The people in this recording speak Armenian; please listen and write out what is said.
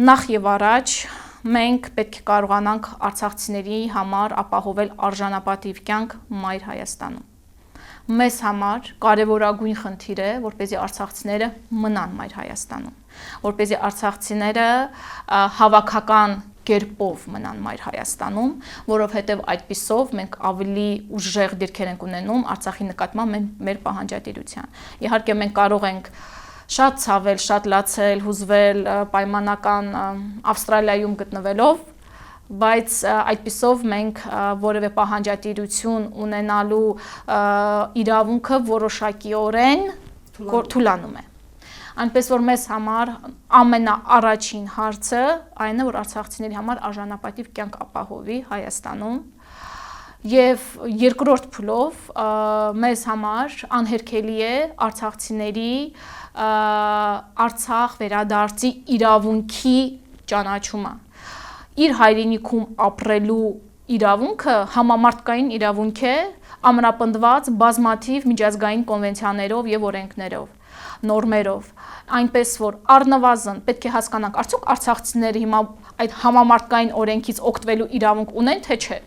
Նախ եւ առաջ մենք պետք է կարողանանք արցախցիների համար ապահովել արժանապատիվ կյանք մայր Հայաստանում։ Մեզ համար կարևորագույն խնդիր է, որպեսզի արցախցիները մնան մայր Հայաստանում, որպեսզի արցախցիները հավաքական կերպով մնան մայր Հայաստանում, որովհետև այդպիսով մենք ավելի ուժեղ դիրքեր ենք ունենում Արցախի նկատմամբ մեր պահանջատիրության։ Իհարկե մենք կարող ենք շատ ցավել, շատ լացել, հուզվել պայմանական Ավստրալիայում գտնվելով, բայց այդպիսով մենք որևէ պահանջատիրություն ունենալու իրավունքը որոշակիորեն թուլանում է։ Այնպես որ մեզ համար ամենաառաջին հարցը այն է, որ արցախցիների համար արժանապատիվ կյանք ապահովի Հայաստանում, եւ երկրորդ փուլով մեզ համար անհերքելի է արցախցիների Արցախ վերադարձի իրավունքի ճանաչումը։ Իր հայրենիքում ապրելու իրավունքը համամարտկային իրավունք է, ամրապնդված բազմաթիվ միջազգային կոնվենցիաներով եւ օրենքներով, նորմերով, այնպես որ առնվազն պետք է հասկանանք, արդյոք արցախցիները հիմա այդ համամարտկային օրենքից օգտվելու իրավունք ունեն, թե չէ։